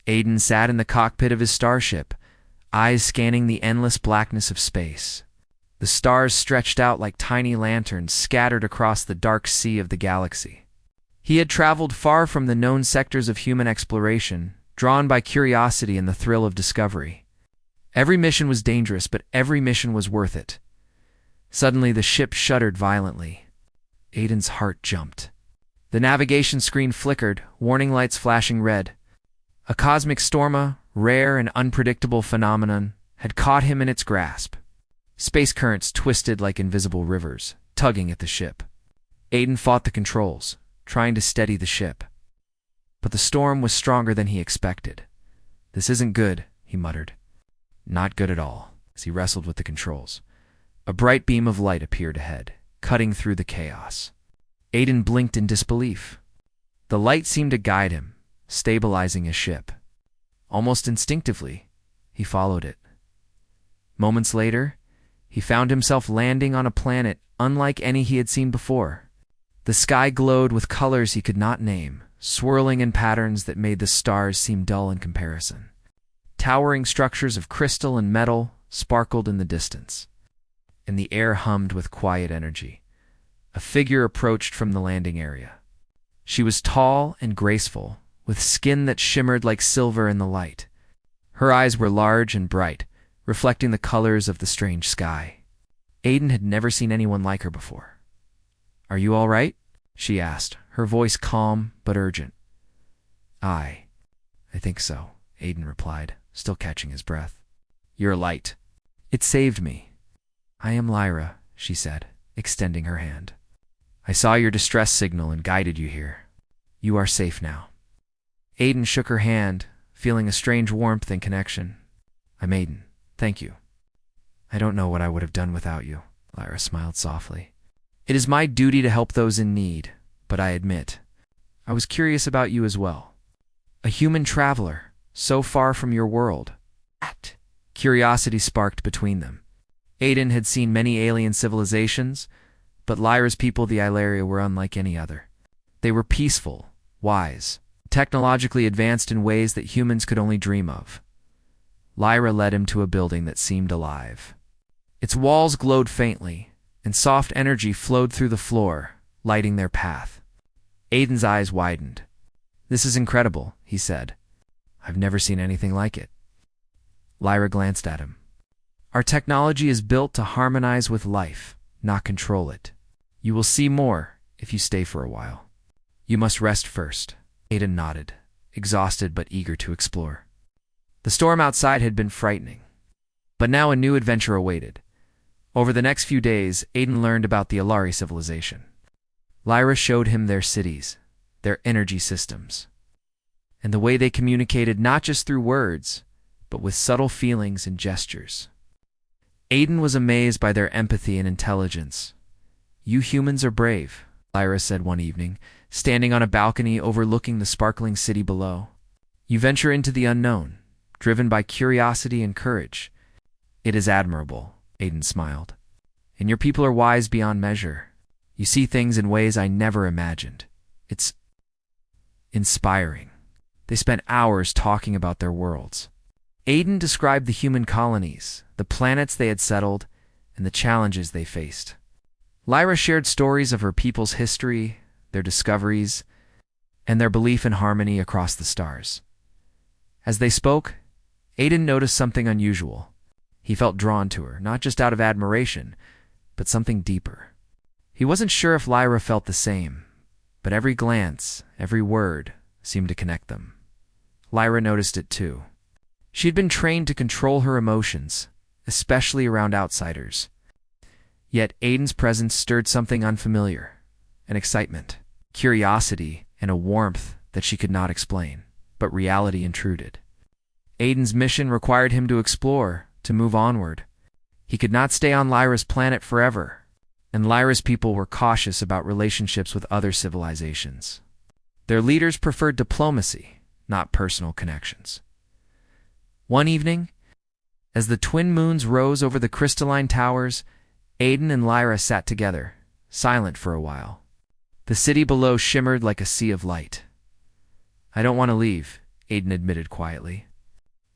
Aiden sat in the cockpit of his starship, eyes scanning the endless blackness of space. The stars stretched out like tiny lanterns scattered across the dark sea of the galaxy. He had traveled far from the known sectors of human exploration, drawn by curiosity and the thrill of discovery. Every mission was dangerous, but every mission was worth it. Suddenly, the ship shuddered violently. Aiden's heart jumped. The navigation screen flickered, warning lights flashing red. A cosmic storm, a rare and unpredictable phenomenon, had caught him in its grasp. Space currents twisted like invisible rivers, tugging at the ship. Aiden fought the controls, trying to steady the ship. But the storm was stronger than he expected. "This isn't good," he muttered. "Not good at all," as he wrestled with the controls. A bright beam of light appeared ahead, cutting through the chaos. Aiden blinked in disbelief. The light seemed to guide him, stabilizing his ship. Almost instinctively, he followed it. Moments later, he found himself landing on a planet unlike any he had seen before. The sky glowed with colors he could not name, swirling in patterns that made the stars seem dull in comparison. Towering structures of crystal and metal sparkled in the distance, and the air hummed with quiet energy. A figure approached from the landing area. She was tall and graceful, with skin that shimmered like silver in the light. Her eyes were large and bright, reflecting the colors of the strange sky. Aiden had never seen anyone like her before. "Are you all right?" she asked, her voice calm but urgent. I think so," Aiden replied, still catching his breath. "You're light. It saved me." "I am Lyra," she said, extending her hand. "I saw your distress signal and guided you here. You are safe now." Aiden shook her hand, feeling a strange warmth and connection. "I'm Aiden. Thank you." "I don't know what I would have done without you," Lyra smiled softly. "It is my duty to help those in need, but I admit, I was curious about you as well. A human traveler, so far from your world." Curiosity sparked between them. Aiden had seen many alien civilizations, but Lyra's people, the Ilaria, were unlike any other. They were peaceful, wise, technologically advanced in ways that humans could only dream of. Lyra led him to a building that seemed alive. Its walls glowed faintly, and soft energy flowed through the floor, lighting their path. Aiden's eyes widened. "This is incredible," he said. "I've never seen anything like it." Lyra glanced at him. "Our technology is built to harmonize with life, not control it. You will see more if you stay for a while. You must rest first." Aiden nodded, exhausted but eager to explore. The storm outside had been frightening, but now a new adventure awaited. Over the next few days, Aiden learned about the Ilari civilization. Lyra showed him their cities, their energy systems, and the way they communicated not just through words, but with subtle feelings and gestures. Aiden was amazed by their empathy and intelligence. "You humans are brave," Lyra said one evening, standing on a balcony overlooking the sparkling city below. "You venture into the unknown, driven by curiosity and courage." "It is admirable," Aiden smiled. "And your people are wise beyond measure. You see things in ways I never imagined. It's inspiring." They spent hours talking about their worlds. Aiden described the human colonies, the planets they had settled, and the challenges they faced. Lyra shared stories of her people's history, their discoveries, and their belief in harmony across the stars. As they spoke, Aiden noticed something unusual. He felt drawn to her, not just out of admiration, but something deeper. He wasn't sure if Lyra felt the same, but every glance, every word, seemed to connect them. Lyra noticed it too. She'd been trained to control her emotions, especially around outsiders. Yet Aiden's presence stirred something unfamiliar, an excitement, curiosity, and a warmth that she could not explain, but reality intruded. Aiden's mission required him to explore, to move onward. He could not stay on Lyra's planet forever, and Lyra's people were cautious about relationships with other civilizations. Their leaders preferred diplomacy, not personal connections. One evening, as the twin moons rose over the crystalline towers, Aiden and Lyra sat together, silent for a while. The city below shimmered like a sea of light. "I don't want to leave," Aiden admitted quietly.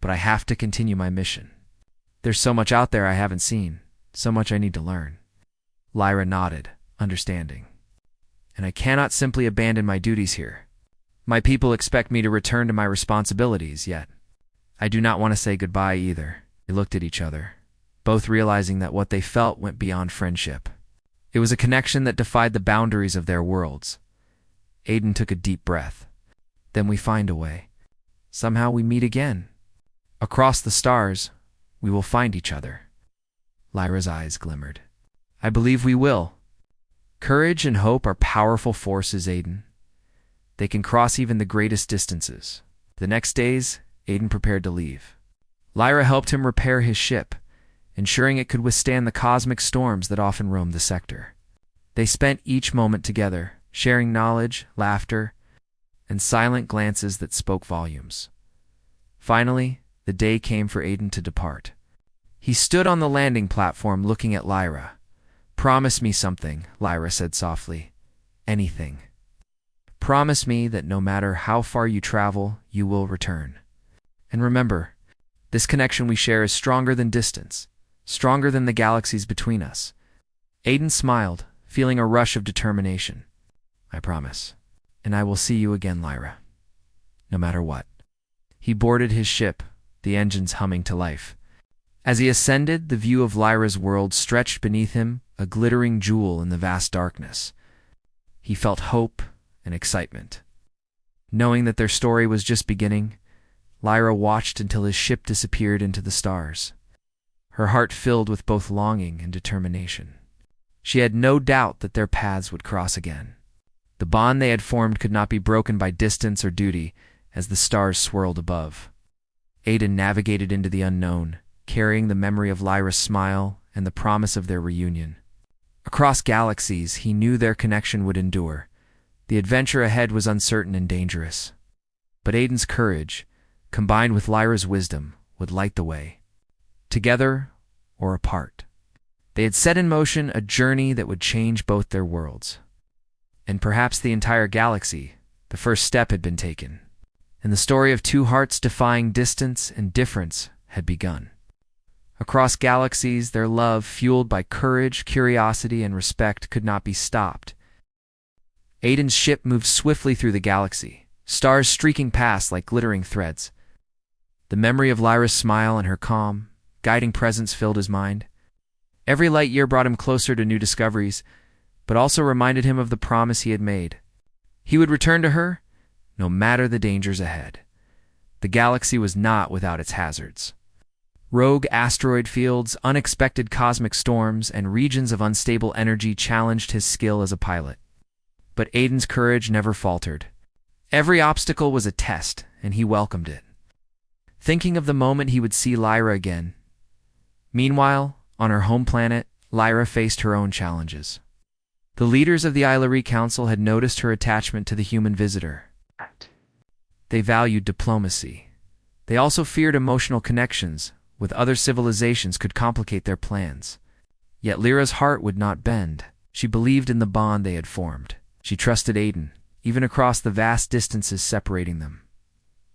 "But I have to continue my mission. There's so much out there I haven't seen, so much I need to learn." Lyra nodded, understanding. "And I cannot simply abandon my duties here. My people expect me to return to my responsibilities, yet I do not want to say goodbye either." They looked at each other, both realizing that what they felt went beyond friendship. It was a connection that defied the boundaries of their worlds. Aiden took a deep breath. "Then we find a way. Somehow we meet again. Across the stars, we will find each other." Lyra's eyes glimmered. "I believe we will. Courage and hope are powerful forces, Aiden. They can cross even the greatest distances." The next days, Aiden prepared to leave. Lyra helped him repair his ship, ensuring it could withstand the cosmic storms that often roamed the sector. They spent each moment together, sharing knowledge, laughter, and silent glances that spoke volumes. Finally, the day came for Aiden to depart. He stood on the landing platform looking at Lyra. "Promise me something," Lyra said softly. "Anything. Promise me that no matter how far you travel, you will return. And remember, this connection we share is stronger than distance, stronger than the galaxies between us." Aiden smiled, feeling a rush of determination. "I promise. And I will see you again, Lyra. No matter what." He boarded his ship, the engines humming to life. As he ascended, the view of Lyra's world stretched beneath him, a glittering jewel in the vast darkness. He felt hope and excitement. Knowing that their story was just beginning, Lyra watched until his ship disappeared into the stars. Her heart filled with both longing and determination. She had no doubt that their paths would cross again. The bond they had formed could not be broken by distance or duty, as the stars swirled above. Aiden navigated into the unknown, carrying the memory of Lyra's smile and the promise of their reunion. Across galaxies, he knew their connection would endure. The adventure ahead was uncertain and dangerous. But Aiden's courage, combined with Lyra's wisdom, would light the way. Together or apart, they had set in motion a journey that would change both their worlds. And perhaps the entire galaxy. The first step had been taken, and the story of two hearts defying distance and difference had begun. Across galaxies, their love, fueled by courage, curiosity, and respect, could not be stopped. Aiden's ship moved swiftly through the galaxy, stars streaking past like glittering threads. The memory of Lyra's smile and her calm, guiding presence filled his mind. Every light year brought him closer to new discoveries, but also reminded him of the promise he had made. He would return to her, no matter the dangers ahead. The galaxy was not without its hazards. Rogue asteroid fields, unexpected cosmic storms, and regions of unstable energy challenged his skill as a pilot. But Aiden's courage never faltered. Every obstacle was a test, and he welcomed it, thinking of the moment he would see Lyra again. Meanwhile, on her home planet, Lyra faced her own challenges. The leaders of the Eilari Council had noticed her attachment to the human visitor. They valued diplomacy. They also feared emotional connections with other civilizations could complicate their plans. Yet Lyra's heart would not bend. She believed in the bond they had formed. She trusted Aiden, even across the vast distances separating them.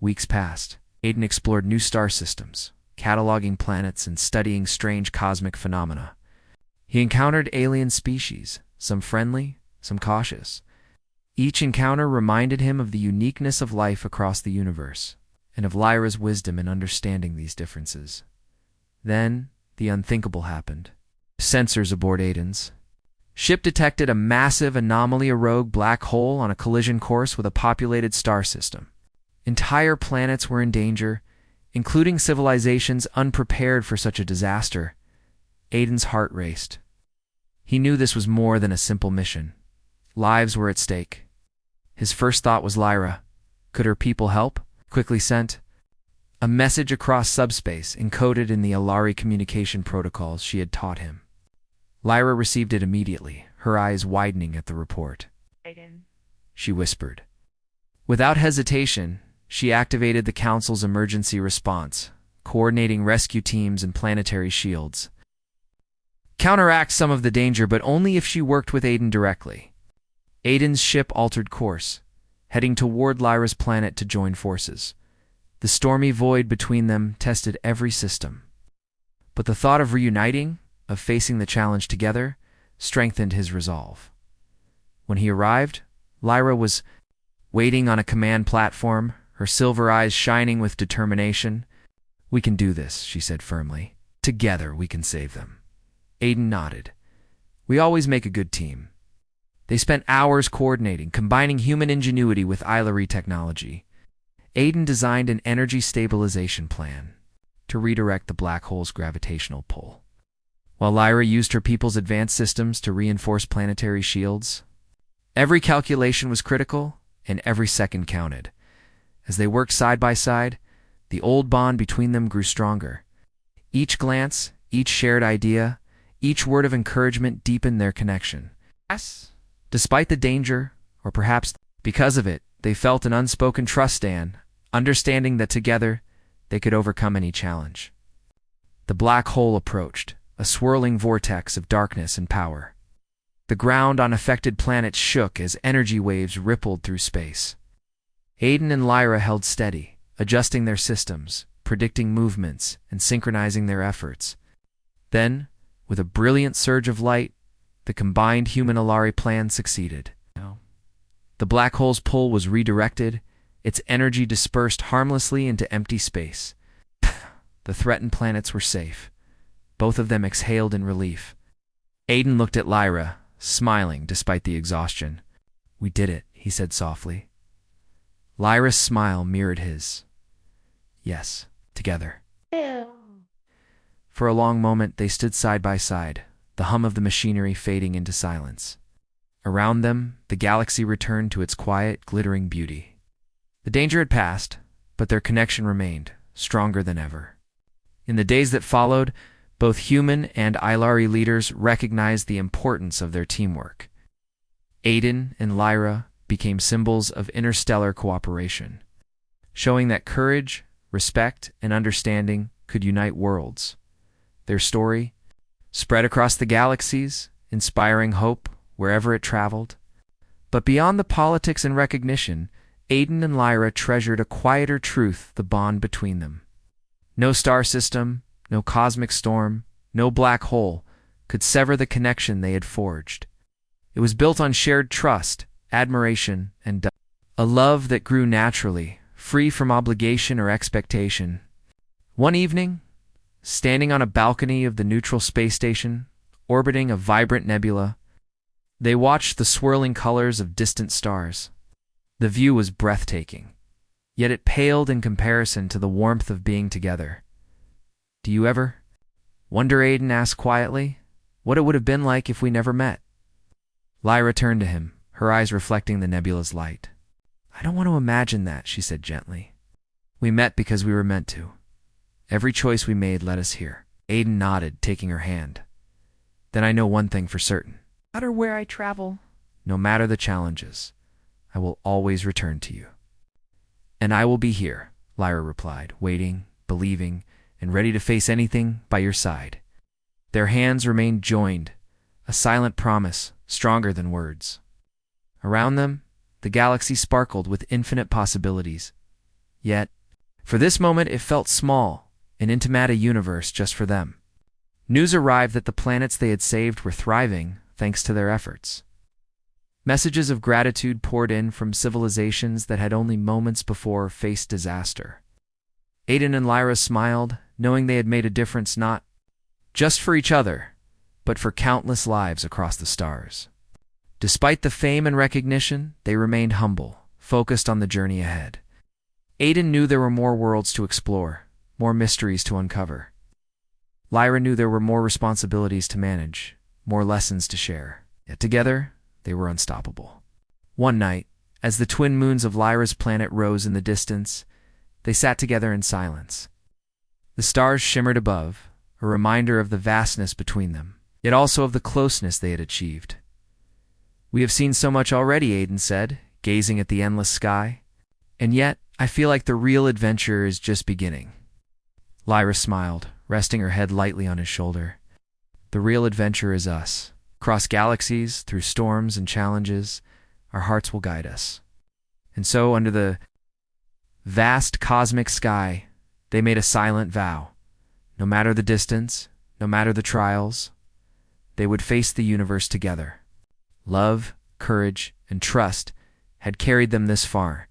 Weeks passed. Aiden explored new star systems, cataloging planets and studying strange cosmic phenomena. He encountered alien species, some friendly, some cautious. Each encounter reminded him of the uniqueness of life across the universe, and of Lyra's wisdom in understanding these differences. Then, the unthinkable happened. Sensors aboard Aiden's ship detected a massive anomaly, a rogue black hole on a collision course with a populated star system. Entire planets were in danger, including civilizations unprepared for such a disaster. Aiden's heart raced. He knew this was more than a simple mission. Lives were at stake. His first thought was Lyra. Could her people help? Quickly sent a message across subspace, encoded in the Eilari communication protocols she had taught him. Lyra received it immediately, her eyes widening at the report. "Aiden," she whispered. Without hesitation, she activated the Council's emergency response, coordinating rescue teams and planetary shields. Counteract some of the danger, but only if she worked with Aiden directly. Aiden's ship altered course, heading toward Lyra's planet to join forces. The stormy void between them tested every system. But the thought of reuniting, of facing the challenge together, strengthened his resolve. When he arrived, Lyra was waiting on a command platform, her silver eyes shining with determination. "We can do this," she said firmly. "Together we can save them." Aiden nodded. "We always make a good team." They spent hours coordinating, combining human ingenuity with Ilari technology. Aiden designed an energy stabilization plan to redirect the black hole's gravitational pull, while Lyra used her people's advanced systems to reinforce planetary shields. Every calculation was critical, and every second counted. As they worked side by side, the old bond between them grew stronger. Each glance, each shared idea, each word of encouragement deepened their connection. Yes. Despite the danger, or perhaps because of it, they felt an unspoken trust, understanding that together they could overcome any challenge. The black hole approached, a swirling vortex of darkness and power. The ground on affected planets shook as energy waves rippled through space. Aiden and Lyra held steady, adjusting their systems, predicting movements, and synchronizing their efforts. Then, with a brilliant surge of light, the combined human-Ilari plan succeeded. The black hole's pull was redirected, its energy dispersed harmlessly into empty space. The threatened planets were safe. Both of them exhaled in relief. Aiden looked at Lyra, smiling despite the exhaustion. "We did it," he said softly. Lyra's smile mirrored his. "Yes, together." For a long moment they stood side by side, the hum of the machinery fading into silence. Around them, the galaxy returned to its quiet, glittering beauty. The danger had passed, but their connection remained, stronger than ever. In the days that followed, both human and Ilari leaders recognized the importance of their teamwork. Aiden and Lyra became symbols of interstellar cooperation, showing that courage, respect, and understanding could unite worlds. Their story spread across the galaxies, inspiring hope wherever it traveled. But beyond the politics and recognition, Aiden and Lyra treasured a quieter truth, the bond between them. No star system, no cosmic storm, no black hole could sever the connection they had forged. It was built on shared trust, admiration, and a love that grew naturally, free from obligation or expectation. One evening, standing on a balcony of the neutral space station, orbiting a vibrant nebula, they watched the swirling colors of distant stars. The view was breathtaking, yet it paled in comparison to the warmth of being together. "Do you ever wonder," Aiden asked quietly, "what it would have been like if we never met?" Lyra turned to him, her eyes reflecting the nebula's light. "I don't want to imagine that," she said gently. "We met because we were meant to. Every choice we made led us here." Aiden nodded, taking her hand. "Then I know one thing for certain. No matter where I travel, no matter the challenges, I will always return to you." "And I will be here," Lyra replied, waiting, believing, and ready to face anything by your side. Their hands remained joined, a silent promise, stronger than words. Around them, the galaxy sparkled with infinite possibilities. Yet, for this moment it felt small, an intimate universe just for them. News arrived that the planets they had saved were thriving thanks to their efforts. Messages of gratitude poured in from civilizations that had only moments before faced disaster. Aiden and Lyra smiled, knowing they had made a difference not just for each other, but for countless lives across the stars. Despite the fame and recognition, they remained humble, focused on the journey ahead. Aiden knew there were more worlds to explore, more mysteries to uncover. Lyra knew there were more responsibilities to manage, more lessons to share. Yet together, they were unstoppable. One night, as the twin moons of Lyra's planet rose in the distance, they sat together in silence. The stars shimmered above, a reminder of the vastness between them, yet also of the closeness they had achieved. "We have seen so much already," Aiden said, gazing at the endless sky. "And yet, I feel like the real adventure is just beginning." Lyra smiled, resting her head lightly on his shoulder. "The real adventure is us. Across galaxies, through storms and challenges, our hearts will guide us. And so, under the vast cosmic sky, they made a silent vow. No matter the distance, no matter the trials, they would face the universe together. Love, courage, and trust had carried them this far,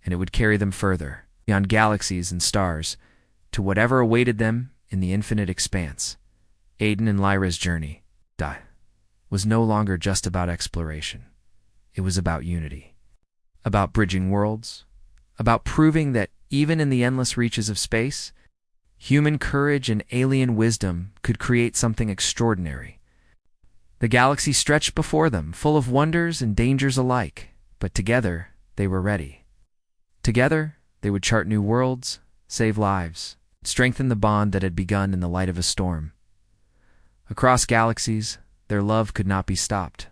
and it would carry them further, beyond galaxies and stars, to whatever awaited them in the infinite expanse. Aiden and Lyra's journey was no longer just about exploration. It was about unity, about bridging worlds, about proving that even in the endless reaches of space, human courage and alien wisdom could create something extraordinary. The galaxy stretched before them, full of wonders and dangers alike, but together they were ready. Together, they would chart new worlds, save lives, strengthen the bond that had begun in the light of a storm. Across galaxies, their love could not be stopped.